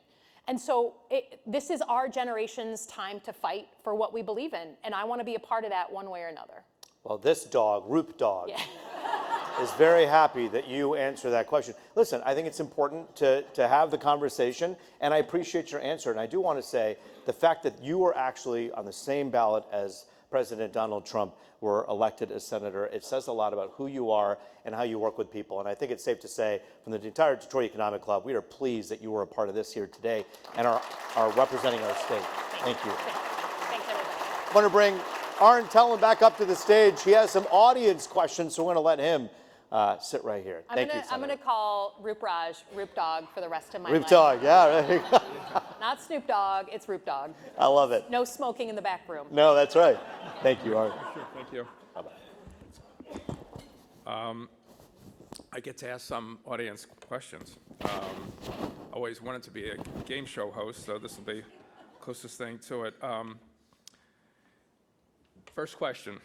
And so this is our generation's time to fight for what we believe in. And I want to be a part of that one way or another. Well, this dog, Roop Dog, Yeah. is very happy that you answer that question. Listen, I think it's important to have the conversation, and I appreciate your answer. And I do want to say the fact that you were actually on the same ballot as President Donald Trump were elected as senator, it says a lot about who you are and how you work with people. And I think it's safe to say, from the entire Detroit Economic Club, we are pleased that you were a part of this here today and are representing our state. Thank you. Thanks, everybody. I want to bring Arn Tellem back up to the stage. He has some audience questions, so we're going to let him sit right here. Thank you, I'm gonna call Roop Dog for the rest of my Roop life. Dog, yeah. There you go. Not Snoop Dogg, it's Roop Dog. I love it. No smoking in the back room. No, that's right. Thank you, Arn. Thank you. I get to ask some audience questions. Always wanted to be a game show host, so this will be the closest thing to it. First question,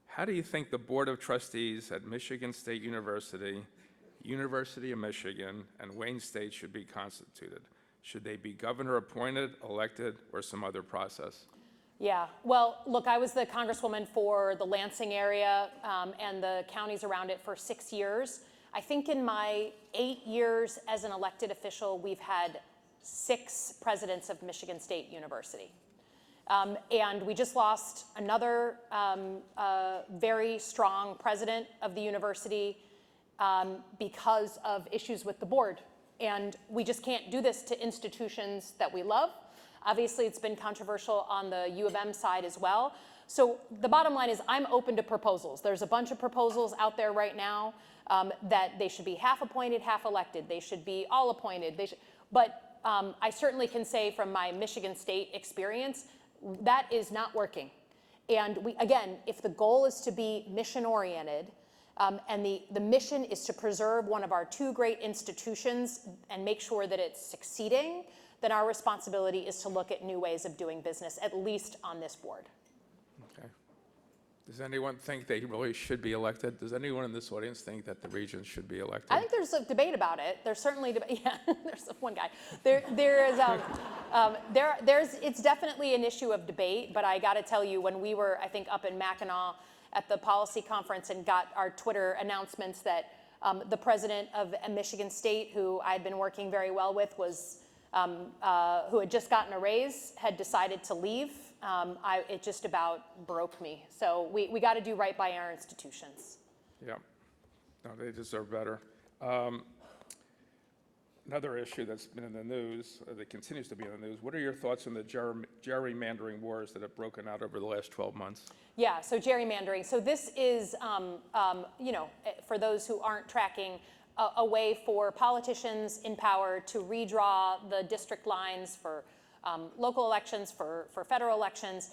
how do you think the Board of Trustees at Michigan State University, University of Michigan, and Wayne State should be constituted? Should they be governor appointed, elected, or some other process? Yeah, well, look, I was the congresswoman for the Lansing area and the counties around it for 6 years. I think in my 8 years as an elected official, we've had 6 presidents of Michigan State University. And we just lost another very strong president of the university because of issues with the board. And we just can't do this to institutions that we love. Obviously, it's been controversial on the U of M side as well. So the bottom line is I'm open to proposals. There's a bunch of proposals out there right now that they should be half appointed, half elected. They should be all appointed. But I certainly can say from my Michigan State experience, that is not working. And again, if the goal is to be mission-oriented, and the mission is to preserve one of our 2 great institutions and make sure that it's succeeding, then our responsibility is to look at new ways of doing business, at least on this board. Okay. Does anyone think they really should be elected? Does anyone in this audience think that the regions should be elected? I think there's a debate about it. There's certainly yeah. There's one guy. It's definitely an issue of debate. But I got to tell you, when we were, I think, up in Mackinac at the policy conference and got our Twitter announcements that the president of Michigan State, who I had been working very well with, was who had just gotten a raise, had decided to leave. It just about broke me. So we got to do right by our institutions. Yeah, no, they deserve better. Another issue that's been in the news, that continues to be in the news, what are your thoughts on the gerrymandering wars that have broken out over the last 12 months? Yeah, so gerrymandering. So this is, for those who aren't tracking, a way for politicians in power to redraw the district lines for local elections, for federal elections,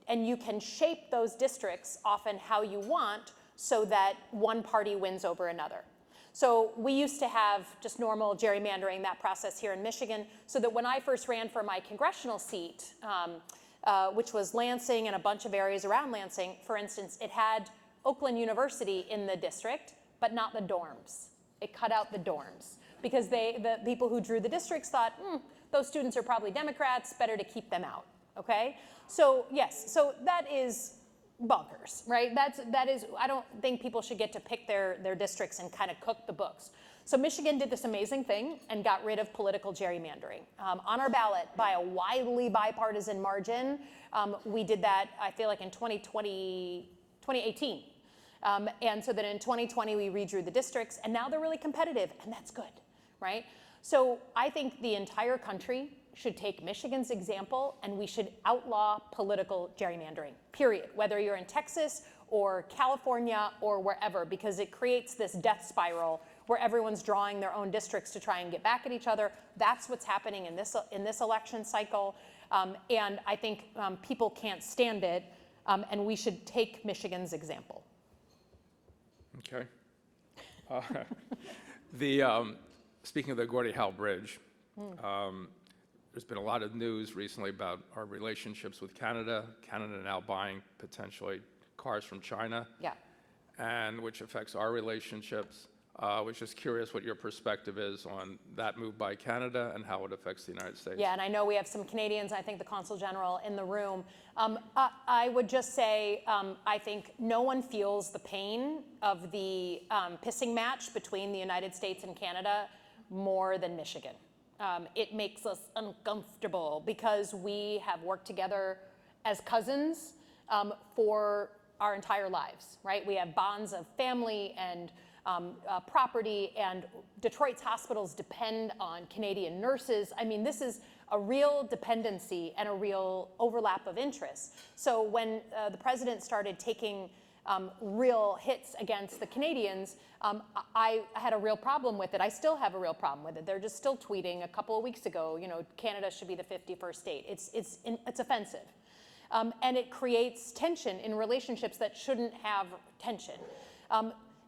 and you can shape those districts often how you want so that one party wins over another. So we used to have just normal gerrymandering, that process here in Michigan, so that when I first ran for my congressional seat, which was Lansing and a bunch of areas around Lansing, for instance, it had Oakland University in the district, but not the dorms. It cut out the dorms because the people who drew the districts thought, those students are probably Democrats, better to keep them out, okay? So yes, so that is bonkers, right? That is, I don't think people should get to pick their districts and kind of cook the books. So Michigan did this amazing thing and got rid of political gerrymandering. On our ballot, by a widely bipartisan margin, we did that, I feel like in 2018. And so then in 2020, we redrew the districts, and now they're really competitive, and that's good, right? So I think the entire country should take Michigan's example, and we should outlaw political gerrymandering, period, whether you're in Texas or California or wherever, because it creates this death spiral where everyone's drawing their own districts to try and get back at each other. That's what's happening in this election cycle, and I think people can't stand it, and we should take Michigan's example. Okay. Speaking of the Gordie Howe Bridge, there's been a lot of news recently about our relationships with Canada. Canada now buying potentially cars from China. Yeah. And which affects our relationships. I was just curious what your perspective is on that move by Canada and how it affects the United States. Yeah, and I know we have some Canadians, I think the Consul General in the room. I would just say, I think no one feels the pain of the pissing match between the United States and Canada more than Michigan. It makes us uncomfortable because we have worked together as cousins for our entire lives, right? We have bonds of family and property, and Detroit's hospitals depend on Canadian nurses. I mean, this is a real dependency and a real overlap of interests. So when the president started taking real hits against the Canadians, I had a real problem with it. I still have a real problem with it. They're just still tweeting a couple of weeks ago, Canada should be the 51st state. It's offensive. And it creates tension in relationships that shouldn't have tension.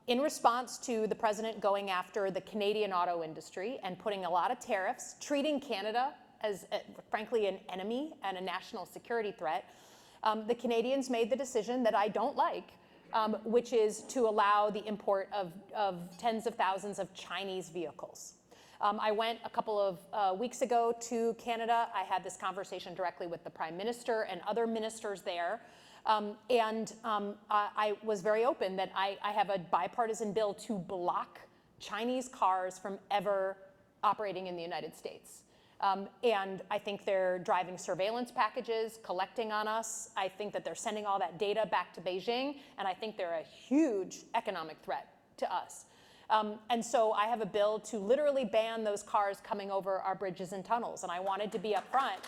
In response to the president going after the Canadian auto industry and putting a lot of tariffs, treating Canada as, frankly, an enemy and a national security threat, the Canadians made the decision that I don't like, which is to allow the import of tens of thousands of Chinese vehicles. I went a couple of weeks ago to Canada. I had this conversation directly with the Prime Minister and other ministers there. I was very open that I have a bipartisan bill to block Chinese cars from ever operating in the United States. And I think they're driving surveillance packages, collecting on us. I think that they're sending all that data back to Beijing, and I think they're a huge economic threat to us. And so I have a bill to literally ban those cars coming over our bridges and tunnels, and I wanted to be upfront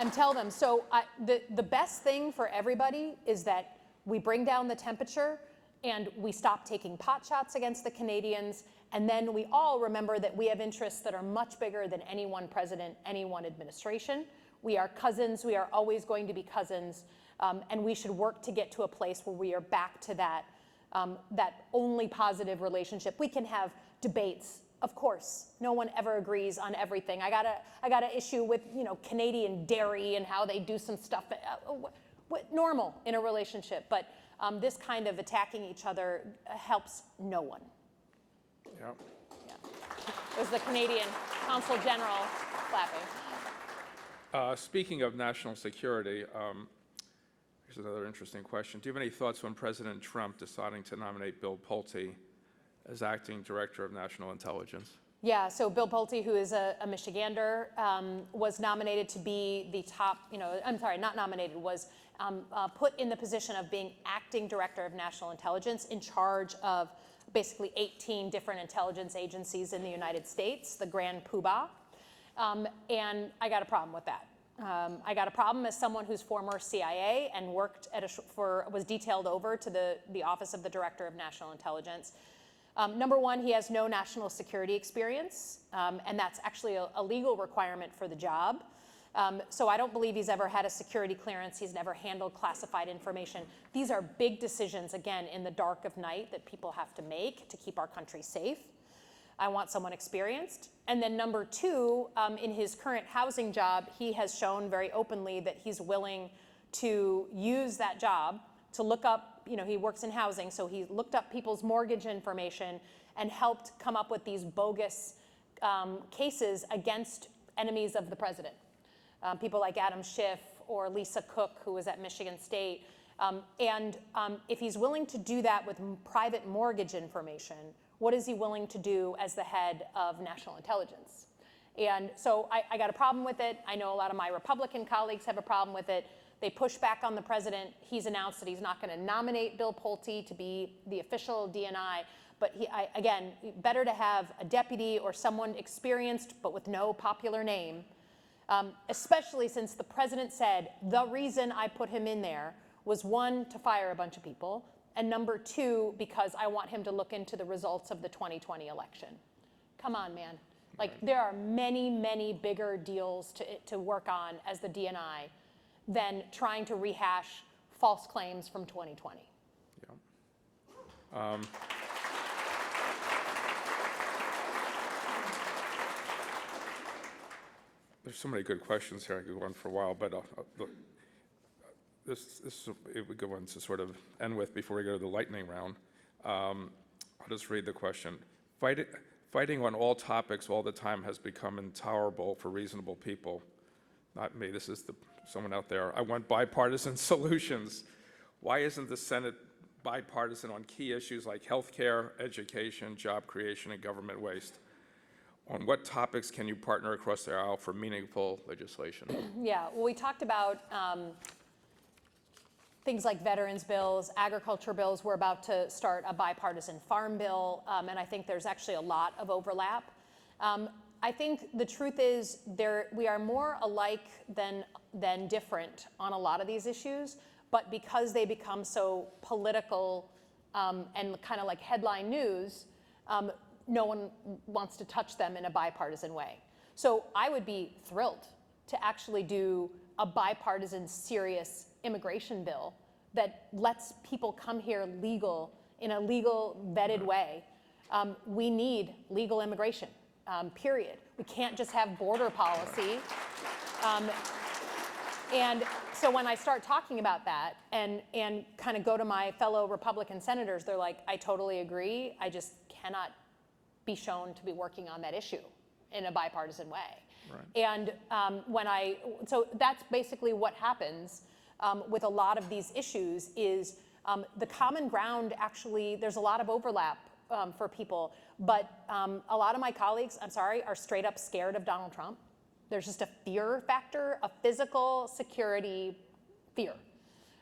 and tell them. So the best thing for everybody is that we bring down the temperature and we stop taking pot shots against the Canadians, and then we all remember that we have interests that are much bigger than any one president, any one administration. We are cousins. We are always going to be cousins. And we should work to get to a place where we are back to that, that only positive relationship. We can have debates, of course. No one ever agrees on everything. I got an issue with Canadian dairy and how they do some stuff. Normal in a relationship, but this kind of attacking each other helps no one. Yeah. Yeah. It was the Canadian Consul General clapping. Speaking of national security, here's another interesting question. Do you have any thoughts on President Trump deciding to nominate Bill Pulte as acting director of national intelligence? Yeah, so Bill Pulte, who is a Michigander, was nominated to be the top, I'm sorry, not nominated, was put in the position of being acting director of national intelligence, in charge of basically 18 different intelligence agencies in the United States, the grand poobah. And I got a problem with that. I got a problem as someone who's former CIA and worked at was detailed over to the Office of the Director of National Intelligence. Number one, he has no national security experience, and that's actually a legal requirement for the job. So I don't believe he's ever had a security clearance. He's never handled classified information. These are big decisions, again, in the dark of night that people have to make to keep our country safe. I want someone experienced. And then number two, in his current housing job, he has shown very openly that he's willing to use that job to look up, he works in housing, so he looked up people's mortgage information and helped come up with these bogus cases against enemies of the president. People like Adam Schiff or Lisa Cook, who was at Michigan State. If he's willing to do that with private mortgage information, what is he willing to do as the head of national intelligence? And so I got a problem with it. I know a lot of my Republican colleagues have a problem with it. They push back on the president. He's announced that he's not going to nominate Bill Pulte to be the official DNI. But again, better to have a deputy or someone experienced but with no popular name, especially since the president said the reason I put him in there was, one, to fire a bunch of people, and number two, because I want him to look into the results of the 2020 election. Come on, man. Like, there are many, many bigger deals to work on as the DNI than trying to rehash false claims from 2020. Yeah. There's so many good questions here. I could go on for a while, but this is a good one to sort of end with before we go to the lightning round. I'll just read the question. Fighting on all topics all the time has become intolerable for reasonable people. Not me, this is someone out there. I want bipartisan solutions. Why isn't the Senate bipartisan on key issues like healthcare, education, job creation, and government waste? On what topics can you partner across the aisle for meaningful legislation? Yeah, well, we talked about things like veterans bills, agriculture bills. We're about to start a bipartisan farm bill, and I think there's actually a lot of overlap. I think the truth is we are more alike than different on a lot of these issues, but because they become so political and kind of like headline news, no one wants to touch them in a bipartisan way. So I would be thrilled to actually do a bipartisan, serious immigration bill that lets people come here in a legal, vetted way. We need legal immigration, period. We can't just have border policy. And so when I start talking about that and kind of go to my fellow Republican senators, they're like, I totally agree. I just cannot be shown to be working on that issue in a bipartisan way. Right. And so that's basically what happens with a lot of these issues is the common ground actually, there's a lot of overlap for people, but a lot of my colleagues, I'm sorry, are straight up scared of Donald Trump. There's just a fear factor, a physical security fear,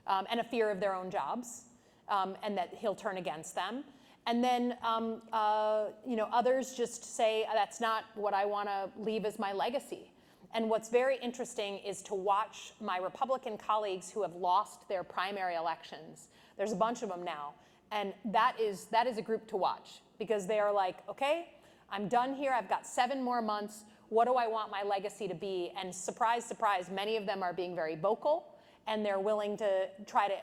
and a fear of their own jobs, and that he'll turn against them. And then, others just say, that's not what I want to leave as my legacy. And what's very interesting is to watch my Republican colleagues who have lost their primary elections. There's a bunch of them now. And that is a group to watch because they are like, okay, I'm done here. I've got 7 more months. What do I want my legacy to be? And surprise, surprise, many of them are being very vocal and they're willing to try to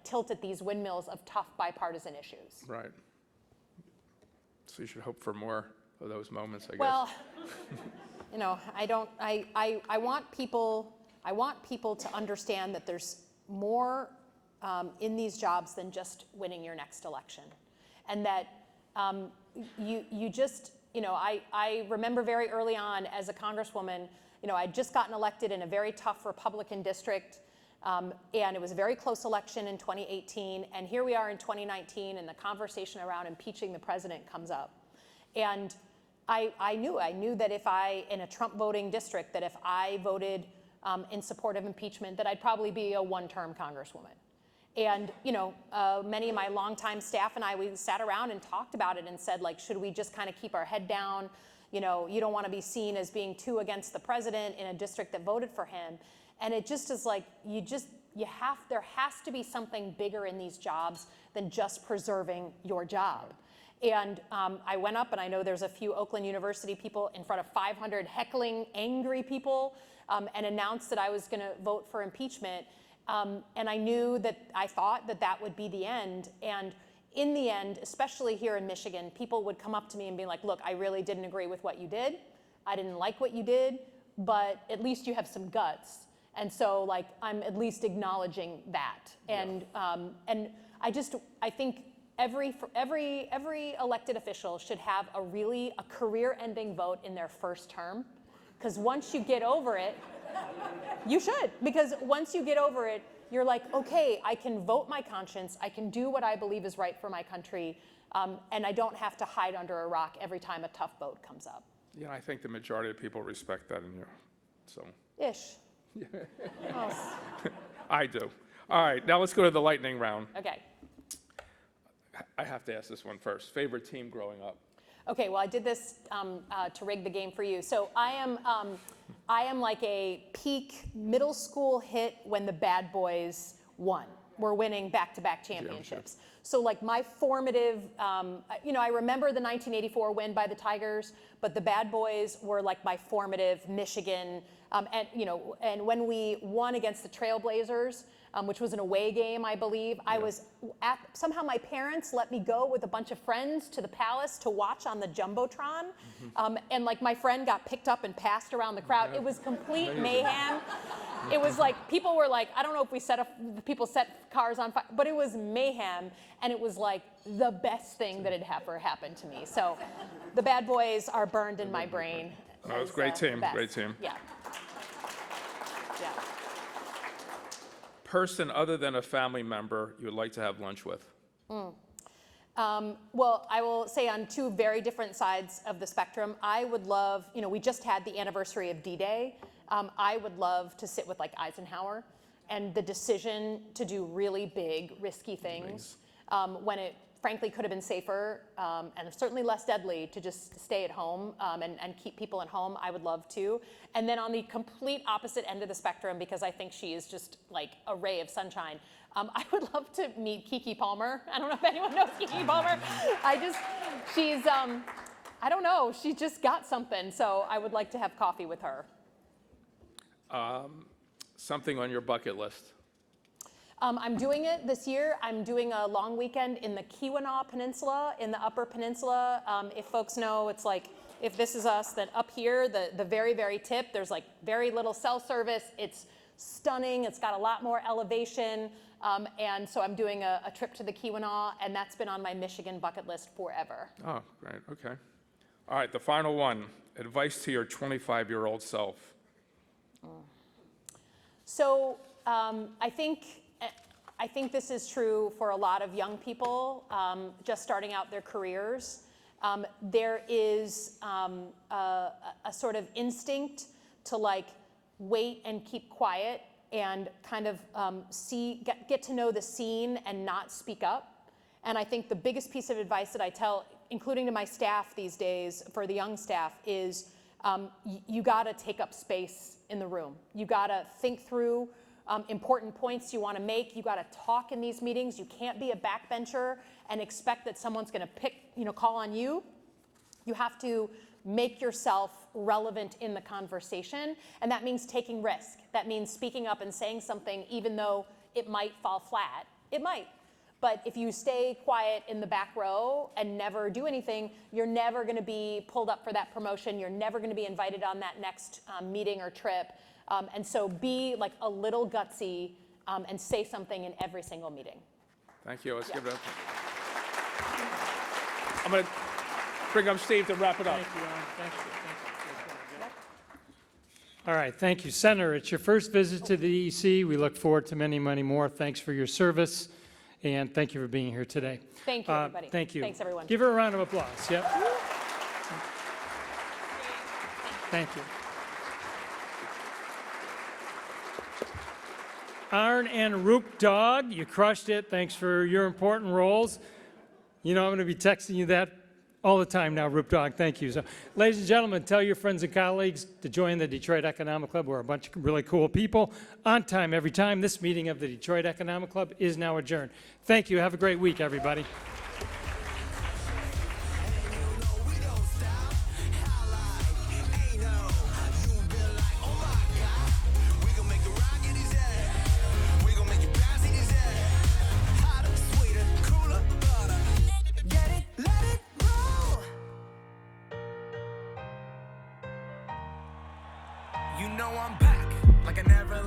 tilt at these windmills of tough bipartisan issues. Right. So you should hope for more of those moments, I guess. Well, I want people to understand that there's more in these jobs than just winning your next election. And that you just, I remember very early on as a congresswoman, I'd just gotten elected in a very tough Republican district, and it was a very close election in 2018, and here we are in 2019, and the conversation around impeaching the president comes up. And I knew that in a Trump voting district, that if I voted in support of impeachment, that I'd probably be a one-term congresswoman. And many of my longtime staff and we sat around and talked about it and said, should we just kind of keep our head down? You don't want to be seen as being too against the president in a district that voted for him. And it just is there has to be something bigger in these jobs than just preserving your job. And I went up, and I know there's a few Oakland University people in front of 500 heckling, angry people, and announced that I was going to vote for impeachment. And I thought that would be the end. And in the end, especially here in Michigan, people would come up to me and be like, look, I really didn't agree with what you did. I didn't like what you did, but at least you have some guts. And so I'm at least acknowledging that. And I think every elected official should have a career-ending vote in their first term. Because once you get over it, you should, because once you get over it, you're like, okay, I can vote my conscience, I can do what I believe is right for my country, and I don't have to hide under a rock every time a tough vote comes up. Yeah, I think the majority of people respect that in you, so. Ish. Oh. I do. All right, now let's go to the lightning round. Okay. I have to ask this one first. Favorite team growing up? Okay, well, I did this to rig the game for you. So I am like a peak middle school hit when the bad boys won. We're winning back-to-back championships. So my formative, I remember the 1984 win by the Tigers, but the bad boys were my formative Michigan, and when we won against the Trailblazers, which was an away game, I believe. I was somehow my parents let me go with a bunch of friends to the Palace to watch on the Jumbotron. And my friend got picked up and passed around the crowd. It was complete mayhem. It was people were I don't know if people set cars on fire, but it was mayhem. And it was the best thing that had ever happened to me. So the bad boys are burned in my brain. Oh, it was a great team, great team. Yeah. Yeah. Person other than a family member you would like to have lunch with? Well, I will say on two very different sides of the spectrum, I would love, we just had the anniversary of D-Day. I would love to sit with Eisenhower and the decision to do really big, risky things when it frankly could have been safer and certainly less deadly to just stay at home and keep people at home. I would love to. And then on the complete opposite end of the spectrum, because I think she is just a ray of sunshine, I would love to meet Keke Palmer. I don't know if anyone knows Keke Palmer. She's, I don't know, she just got something. So I would like to have coffee with her. Something on your bucket list? I'm doing it this year. I'm doing a long weekend in the Keweenaw Peninsula, in the Upper Peninsula. If folks know, it's if this is us, then up here, the very, very tip, there's like very little cell service. It's stunning. It's got a lot more elevation. And so I'm doing a trip to the Keweenaw, and that's been on my Michigan bucket list forever. Oh, great, okay. All right, the final one, advice to your 25-year-old self. So I think this is true for a lot of young people just starting out their careers. There is a sort of instinct to like wait and keep quiet and kind of get to know the scene and not speak up. And I think the biggest piece of advice that I tell, including to my staff these days, for the young staff, is you gotta take up space in the room. You gotta think through important points you wanna make. You gotta talk in these meetings. You can't be a backbencher and expect that someone's gonna call on you. You have to make yourself relevant in the conversation, and that means taking risk. That means speaking up and saying something even though it might fall flat. It might. But if you stay quiet in the back row and never do anything, you're never going to be pulled up for that promotion. You're never going to be invited on that next meeting or trip. And so be like a little gutsy and say something in every single meeting. Thank you, let's give it up. I'm gonna bring up Steve to wrap it up. Thank you, Ron. Thank you. All right, thank you. Senator, it's your first visit to the DEC. We look forward to many, many more. Thanks for your service, and thank you for being here today. Thank you, everybody. Thank you. Thanks, everyone. Give her a round of applause. Yep. Thank you. Arn and Roop Dog, you crushed it. Thanks for your important roles. You know, I'm going to be texting you that all the time now, Roop Dog. Thank you. So, ladies and gentlemen, tell your friends and colleagues to join the Detroit Economic Club. We're a bunch of really cool people. On time, every time. This meeting of the Detroit Economic Club is now adjourned. Thank you. Have a great week, everybody.